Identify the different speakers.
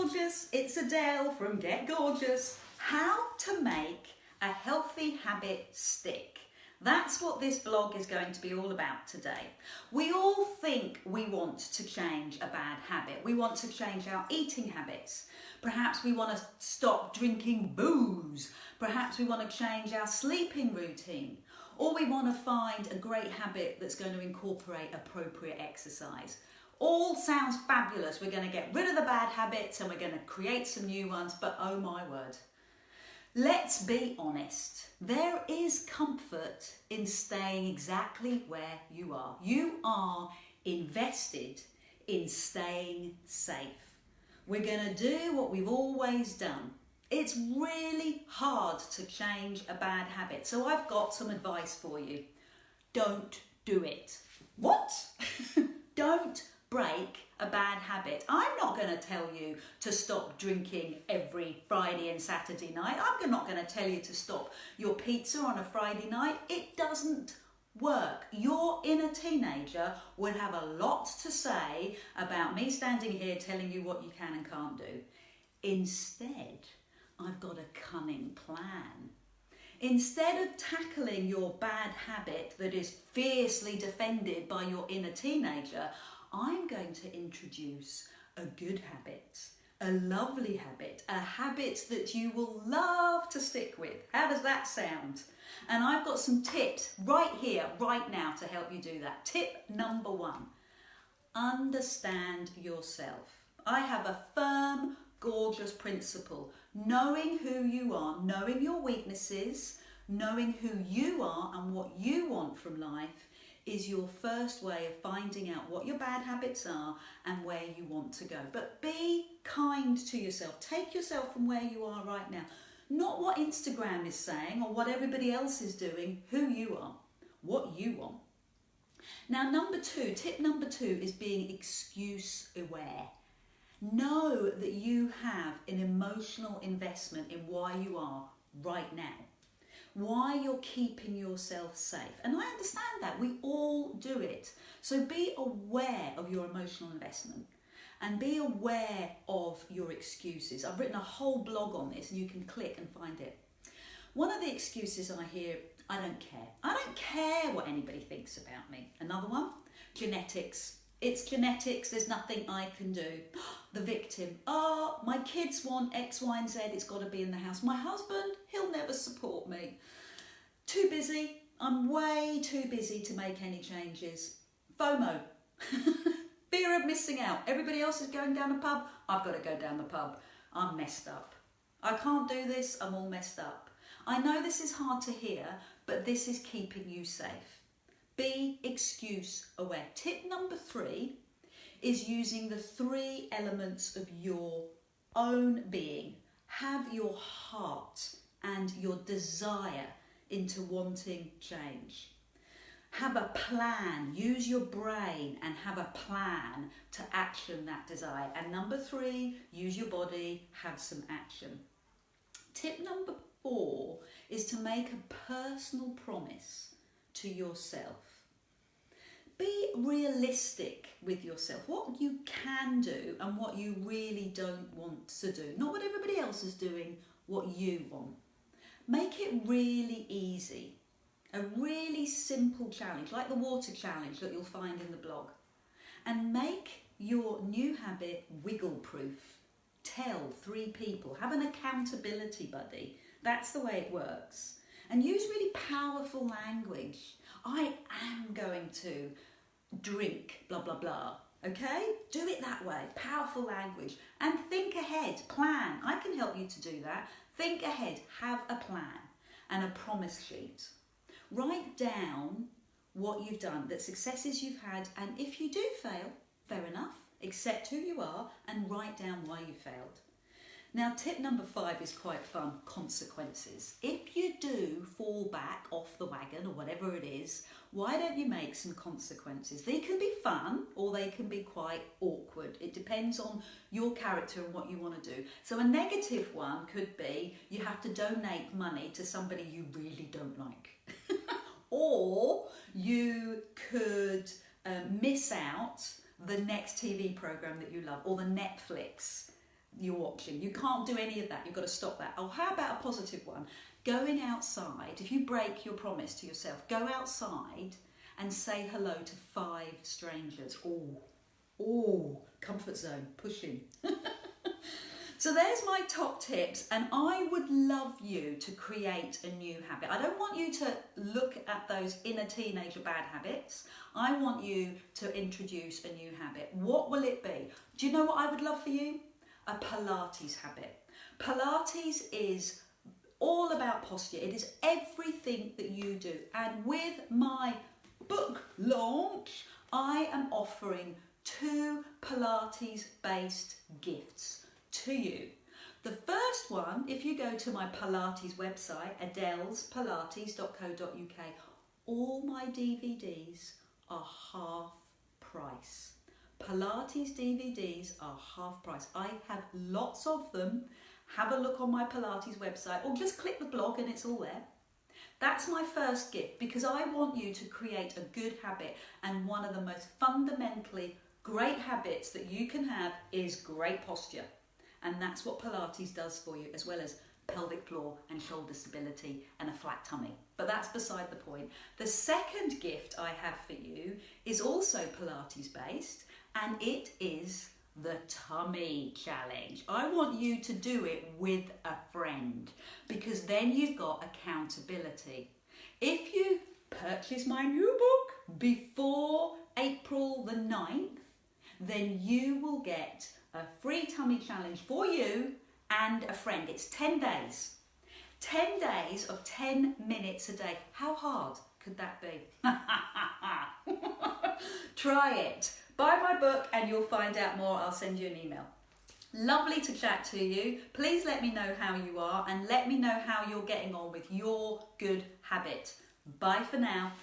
Speaker 1: gorgeous, it's Adele from Get Gorgeous. How to make a healthy habit stick. That's what this blog is going to be all about today. We all think we want to change a bad habit. We want to change our eating habits. Perhaps we want to stop drinking booze. Perhaps we want to change our sleeping routine. Or we want to find a great habit that's going to incorporate appropriate exercise. All sounds fabulous. We're going to get rid of the bad habits and we're going to create some new ones, but oh my word. Let's be honest. There is comfort in staying exactly where you are. You are invested in staying safe. We're going to do what we've always done. It's really hard to change a bad habit. So I've got some advice for you. Don't do it. What? Don't break a bad habit. I'm not going to tell you to stop drinking every Friday and Saturday night. I'm not going to tell you to stop your pizza on a Friday night. It doesn't work. Your inner teenager would have a lot to say about me standing here telling you what you can and can't do. Instead, I've got a cunning plan. Instead of tackling your bad habit that is fiercely defended by your inner teenager, I'm going to introduce a good habit, a lovely habit, a habit that you will love to stick with. How does that sound? And I've got some tips right here, right now to help you do that. Tip number 1, understand yourself. I have a firm, gorgeous principle. Knowing who you are, knowing your weaknesses, knowing who you are and what you want from life is your first way of finding out what your bad habits are and where you want to go. But be kind to yourself. Take yourself from where you are right now. Not what Instagram is saying or what everybody else is doing, who you are, what you want. Now, tip number 2 is being excuse aware. Know that you have an emotional investment in why you are right now. Why you're keeping yourself safe. And I understand that. We all do it. So be aware of your emotional investment and be aware of your excuses. I've written a whole blog on this and you can click and find it. One of the excuses I hear, I don't care. I don't care what anybody thinks about me. Another one, genetics. It's genetics, there's nothing I can do. The victim, oh, my kids want X, Y, and Z, it's got to be in the house. My husband, he'll never support me. Too busy, I'm way too busy to make any changes. FOMO, fear of missing out. Everybody else is going down the pub, I've got to go down the pub. I'm messed up. I can't do this, I'm all messed up. I know this is hard to hear, but this is keeping you safe. Be excuse aware. Tip number 3 is using the 3 elements of your own being. Have your heart and your desire into wanting change. Have a plan. Use your brain and have a plan to action that desire. And number 3, use your body, have some action. Tip number 4 is to make a personal promise to yourself. Be realistic with yourself, what you can do and what you really don't want to do. Not what everybody else is doing, what you want. Make it really easy. A really simple challenge, like the water challenge that you'll find in the blog. And make your new habit wiggle proof. Tell 3 people, have an accountability buddy. That's the way it works. And use really powerful language. I am going to drink blah blah blah, okay? Do it that way, powerful language, and think ahead, plan. I can help you to do that. Think ahead, have a plan and a promise sheet. Write down what you've done, the successes you've had, and if you do fail, fair enough, accept who you are and write down why you failed. Now, tip number 5 is quite fun, consequences. If you do fall back off the wagon or whatever it is, why don't you make some consequences? They can be fun or they can be quite awkward. It depends on your character and what you want to do. So a negative one could be you have to donate money to somebody you really don't like. Or you could miss out the next TV program that you love or the Netflix you're watching. You can't do any of that. You've got to stop that. Oh, how about a positive one? Going outside, if you break your promise to yourself, go outside and say hello to 5 strangers. Oh, comfort zone, pushing. So there's my top tips, and I would love you to create a new habit. I don't want you to look at those inner teenager bad habits. I want you to introduce a new habit. What will it be? Do you know what I would love for you? A Pilates habit. Pilates is all about posture. It is everything that you do. And with my book launch, I am offering 2 Pilates-based gifts to you. The first one, if you go to my Pilates website, adellespilates.co.uk, all my DVDs are half price. Pilates DVDs are half price. I have lots of them. Have a look on my Pilates website, or just click the blog and it's all there. That's my first gift, because I want you to create a good habit, and one of the most fundamentally great habits that you can have is great posture. And that's what Pilates does for you, as well as pelvic floor and shoulder stability and a flat tummy. But that's beside the point. The second gift I have for you is also Pilates based, and it is the tummy challenge. I want you to do it with a friend, because then you've got accountability. If you purchase my new book before April the 9th, then you will get a free tummy challenge for you and a friend. It's 10 days. 10 days of 10 minutes a day. How hard could that be? Try it. Buy my book and you'll find out more. I'll send you an email. Lovely to chat to you. Please let me know how you are, and let me know how you're getting on with your good habit. Bye for now.